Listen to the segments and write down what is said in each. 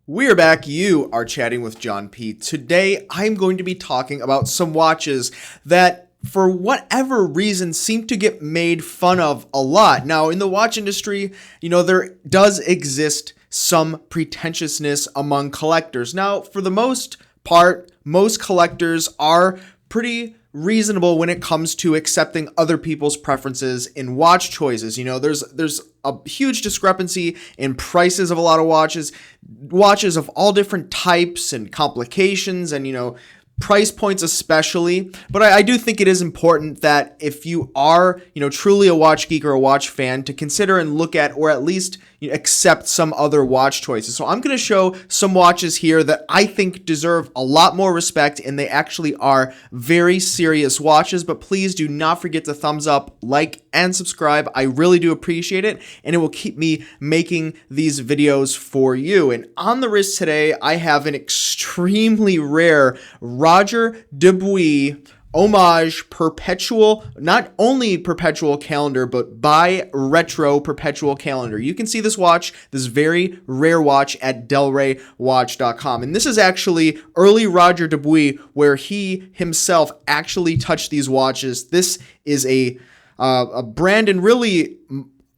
We're back. You are chatting with John P. Today, I'm going to be talking about some watches that, for whatever reason, seem to get made fun of a lot. Now, in the watch industry, there does exist some pretentiousness among collectors. Now, for the most part, most collectors are pretty reasonable when it comes to accepting other people's preferences in watch choices. There's a huge discrepancy in prices of a lot of watches of all different types and complications and, price points especially. But I do think it is important that if you are, truly a watch geek or a watch fan, to consider and look at, or at least accept some other watch choices. So I'm going to show some watches here that I think deserve a lot more respect, and they actually are very serious watches. But please do not forget to thumbs up, like, and subscribe. I really do appreciate it, and it will keep me making these videos for you. And on the wrist today, I have an extremely rare Roger Dubuis homage perpetual, not only perpetual calendar, but bi-retro perpetual calendar. You can see this watch, this very rare watch, at DelReyWatch.com. And this is actually early Roger Dubuis, where he himself actually touched these watches. This is a brand, and really,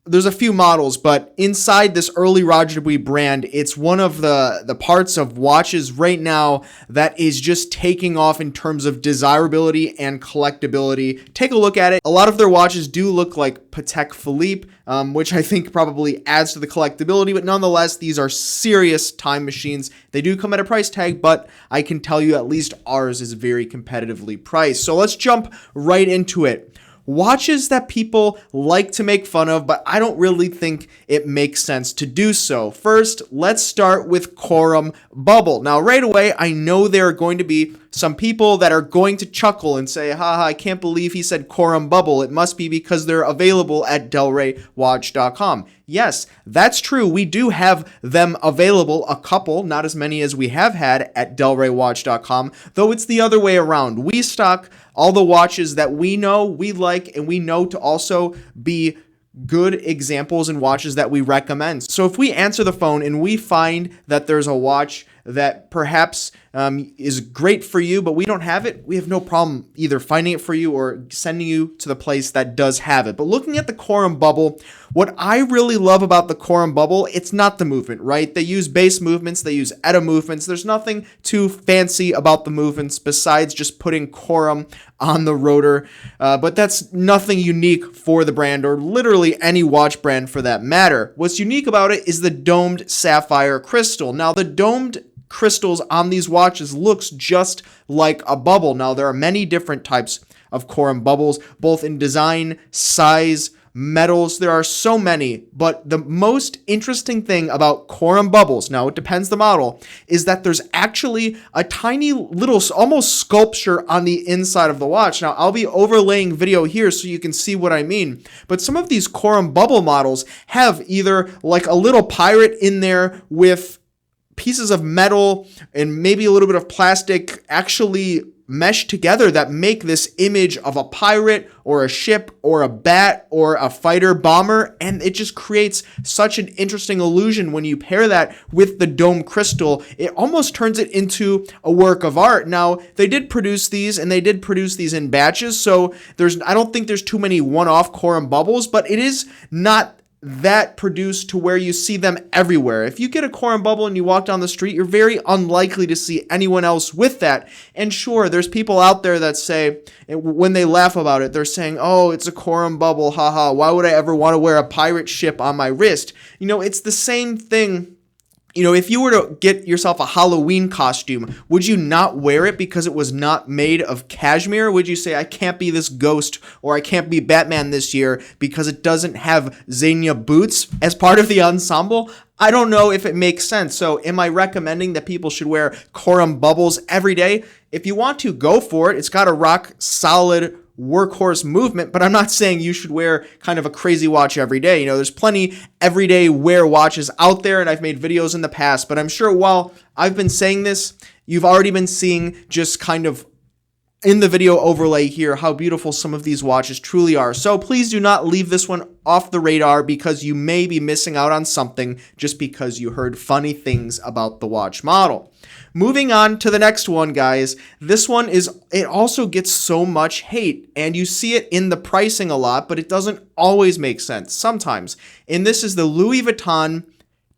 there's a few models, but inside this early Roger Dubuis brand, it's one of the parts of watches right now that is just taking off in terms of desirability and collectability. Take a look at it. A lot of their watches do look like Patek Philippe, which I think probably adds to the collectability, but nonetheless, these are serious time machines. They do come at a price tag, but I can tell you at least ours is very competitively priced. So let's jump right into it. Watches that people like to make fun of, but I don't really think it makes sense to do so. First, let's start with Corum Bubble. Now, right away, I know there are going to be some people that are going to chuckle and say, haha, I can't believe he said Corum Bubble. It must be because they're available at DelReyWatch.com. Yes, that's true. We do have them available, a couple, not as many as we have had at DelReyWatch.com, though it's the other way around. We stock all the watches that we know, we like, and we know to also be good examples and watches that we recommend. So if we answer the phone and we find that there's a watch that perhaps is great for you, but we don't have it, we have no problem either finding it for you or sending you to the place that does have it. But looking at the Corum Bubble, what I really love about the Corum Bubble, it's not the movement, right? They use base movements, they use ETA movements. There's nothing too fancy about the movements besides just putting Corum on the rotor. But that's nothing unique for the brand, or literally any watch brand for that matter. What's unique about it is the domed sapphire crystal. Now, the domed crystals on these watches looks just like a bubble. Now, there are many different types of Corum bubbles, both in design, size, metals. There are so many, but the most interesting thing about Corum bubbles, now it depends the model, is that there's actually a tiny little almost sculpture on the inside of the watch. Now, I'll be overlaying video here so you can see what I mean, but some of these Corum bubble models have either like a little pirate in there with pieces of metal and maybe a little bit of plastic actually mesh together that make this image of a pirate or a ship or a bat or a fighter bomber, and it just creates such an interesting illusion when you pair that with the dome crystal. It almost turns it into a work of art. Now, they did produce these, and they did produce these in batches, so I don't think there's too many one-off Corum bubbles, but it is not that produced to where you see them everywhere. If you get a Corum bubble and you walk down the street, you're very unlikely to see anyone else with that. And sure, there's people out there that say, when they laugh about it, they're saying, oh, it's a Corum bubble, haha, why would I ever want to wear a pirate ship on my wrist? It's the same thing. If you were to get yourself a Halloween costume, would you not wear it because it was not made of cashmere? Would you say, I can't be this ghost, or I can't be Batman this year because it doesn't have Xenia boots as part of the ensemble? I don't know if it makes sense. So am I recommending that people should wear Corum bubbles every day? If you want to, go for it. It's got a rock solid workhorse movement, but I'm not saying you should wear kind of a crazy watch every day. There's plenty everyday wear watches out there, and I've made videos in the past, but I'm sure while I've been saying this, you've already been seeing just kind of in the video overlay here how beautiful some of these watches truly are. So please do not leave this one off the radar, because you may be missing out on something just because you heard funny things about the watch model. Moving on to the next one, guys. This one it also gets so much hate, and you see it in the pricing a lot, but it doesn't always make sense sometimes. And this is the Louis Vuitton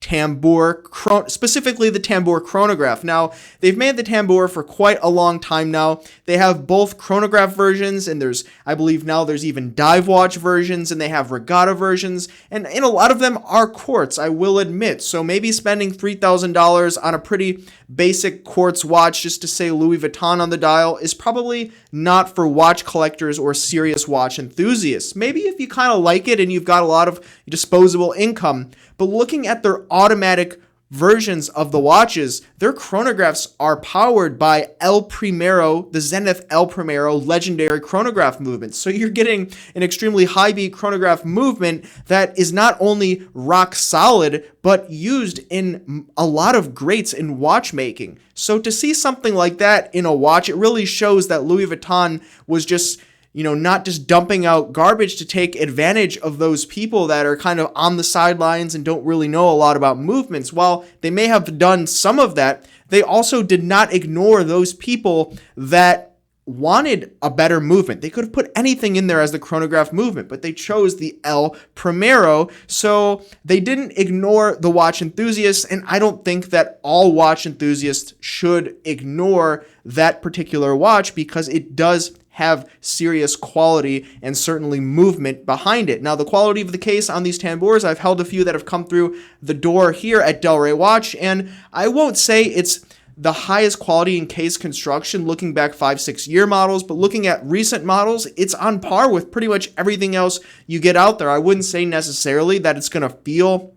Tambour, specifically the Tambour chronograph. Now, they've made the Tambour for quite a long time now. They have both chronograph versions, and I believe now there's even dive watch versions, and they have regatta versions, and a lot of them are quartz, I will admit. So maybe spending $3,000 on a pretty basic quartz watch just to say Louis Vuitton on the dial is probably not for watch collectors or serious watch enthusiasts. Maybe if you kind of like it and you've got a lot of disposable income. But looking at their automatic versions of the watches, their chronographs are powered by El Primero, the Zenith El Primero legendary chronograph movement. So you're getting an extremely high beat chronograph movement that is not only rock solid, but used in a lot of greats in watchmaking. So to see something like that in a watch, it really shows that Louis Vuitton was just not just dumping out garbage to take advantage of those people that are kind of on the sidelines and don't really know a lot about movements. While they may have done some of that, they also did not ignore those people that wanted a better movement. They could have put anything in there as the chronograph movement, but they chose the El Primero. So they didn't ignore the watch enthusiasts, and I don't think that all watch enthusiasts should ignore that particular watch, because it does have serious quality and certainly movement behind it. Now, the quality of the case on these Tambours, I've held a few that have come through the door here at Delray Watch, and I won't say it's the highest quality in case construction looking back 5-6 year models, but looking at recent models, it's on par with pretty much everything else you get out there. I wouldn't say necessarily that it's going to feel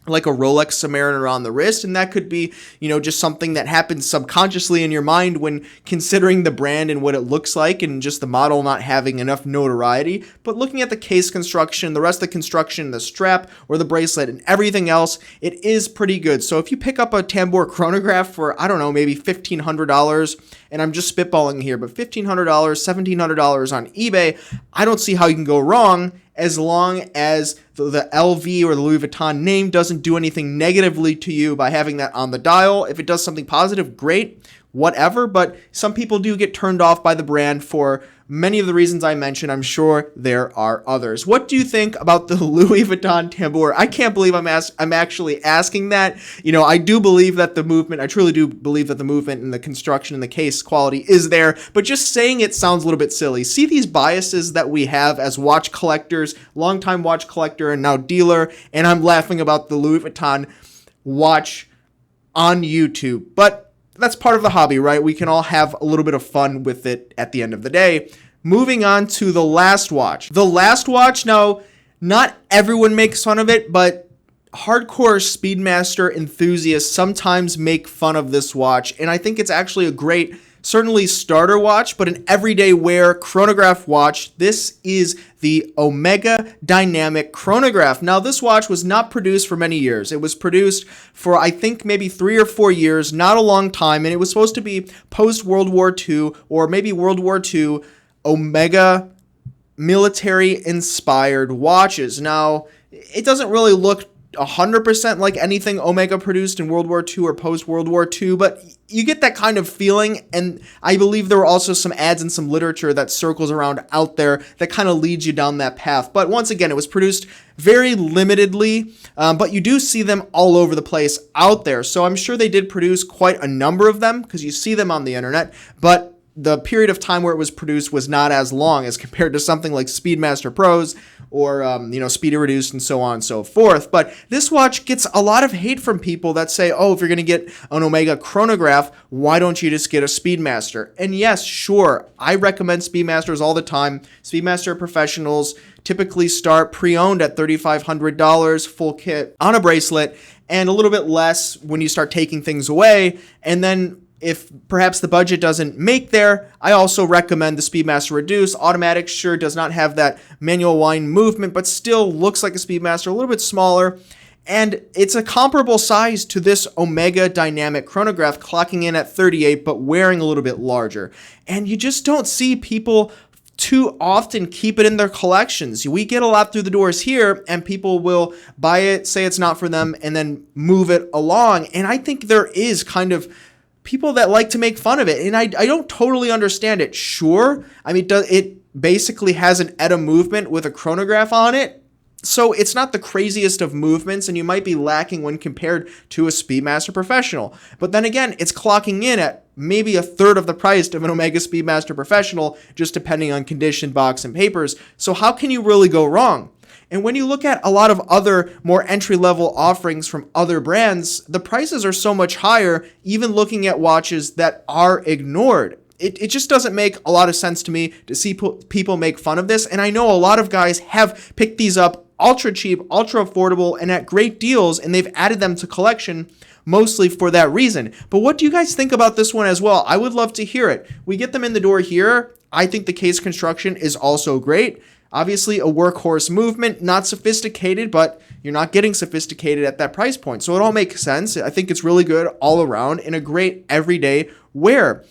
like a Rolex Submariner on the wrist, and that could be, just something that happens subconsciously in your mind when considering the brand and what it looks like, and just the model not having enough notoriety. But looking at the case construction, the rest of the construction, the strap or the bracelet and everything else, it is pretty good. So if you pick up a Tambour chronograph for, I don't know, maybe $1,500, and I'm just spitballing here, but $1,500, $1,700 on eBay, I don't see how you can go wrong, as long as the LV or the Louis Vuitton name doesn't do anything negatively to you by having that on the dial. If it does something positive, great, whatever. But some people do get turned off by the brand for many of the reasons I mentioned. I'm sure there are others. What do you think about the Louis Vuitton Tambour? I can't believe I'm actually asking that. I do believe that the movement, I truly do believe that the movement and the construction and the case quality is there, but just saying it sounds a little bit silly. See these biases that we have as watch collectors, longtime watch collector and now dealer, and I'm laughing about the Louis Vuitton watch on YouTube. But that's part of the hobby, right? We can all have a little bit of fun with it at the end of the day. Moving on to the last watch. The last watch, now, not everyone makes fun of it, but hardcore Speedmaster enthusiasts sometimes make fun of this watch, and I think it's actually a great, certainly starter watch, but an everyday wear chronograph watch. This is the Omega Dynamic Chronograph. Now, this watch was not produced for many years. It was produced for, I think, maybe 3 or 4 years, not a long time, and it was supposed to be post-World War II or maybe World War II Omega military-inspired watches. Now, it doesn't really look 100% like anything Omega produced in World War II or post-World War II, but you get that kind of feeling, and I believe there were also some ads and some literature that circles around out there that kind of leads you down that path. But once again, it was produced very limitedly, but you do see them all over the place out there. So I'm sure they did produce quite a number of them, because you see them on the internet, but the period of time where it was produced was not as long as compared to something like Speedmaster Pros or, Speedy Reduced and so on and so forth. But this watch gets a lot of hate from people that say, oh, if you're going to get an Omega chronograph, why don't you just get a Speedmaster? And yes, sure, I recommend Speedmasters all the time. Speedmaster professionals typically start pre-owned at $3,500 full kit on a bracelet, and a little bit less when you start taking things away. And then if perhaps the budget doesn't make there, I also recommend the Speedmaster Reduce. Automatic sure does not have that manual wind movement, but still looks like a Speedmaster, a little bit smaller. And it's a comparable size to this Omega Dynamic chronograph, clocking in at 38, but wearing a little bit larger. And you just don't see people too often keep it in their collections. We get a lot through the doors here, and people will buy it, say it's not for them, and then move it along. And I think there is kind of people that like to make fun of it, and I don't totally understand it. Sure, I mean, it basically has an ETA movement with a chronograph on it, so it's not the craziest of movements, and you might be lacking when compared to a Speedmaster Professional. But then again, it's clocking in at maybe a third of the price of an Omega Speedmaster Professional, just depending on condition, box, and papers. So how can you really go wrong? And when you look at a lot of other more entry-level offerings from other brands, the prices are so much higher, even looking at watches that are ignored. It just doesn't make a lot of sense to me to see people make fun of this. And I know a lot of guys have picked these up ultra cheap, ultra affordable, and at great deals, and they've added them to collection mostly for that reason. But what do you guys think about this one as well? I would love to hear it. We get them in the door here. I think the case construction is also great. Obviously a workhorse movement, not sophisticated, but you're not getting sophisticated at that price point. So it all makes sense. I think it's really good all around and a great everyday wear.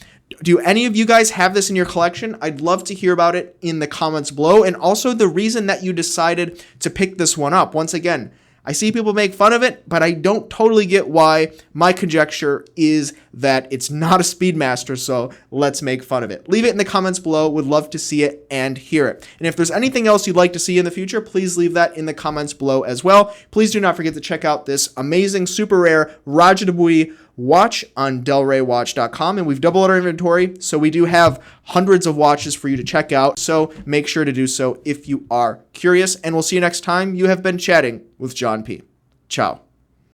Do any of you guys have this in your collection? I'd love to hear about it in the comments below, and also the reason that you decided to pick this one up. Once again, I see people make fun of it, but I don't totally get why. My conjecture is that it's not a Speedmaster, so let's make fun of it. Leave it in the comments below. Would love to see it and hear it. And if there's anything else you'd like to see in the future, please leave that in the comments below as well. Please do not forget to check out this amazing, super rare Roger Dubuis watch on delraywatch.com, and we've doubled our inventory, so we do have hundreds of watches for you to check out, so make sure to do so if you are curious, and we'll see you next time. You have been chatting with John P. Ciao.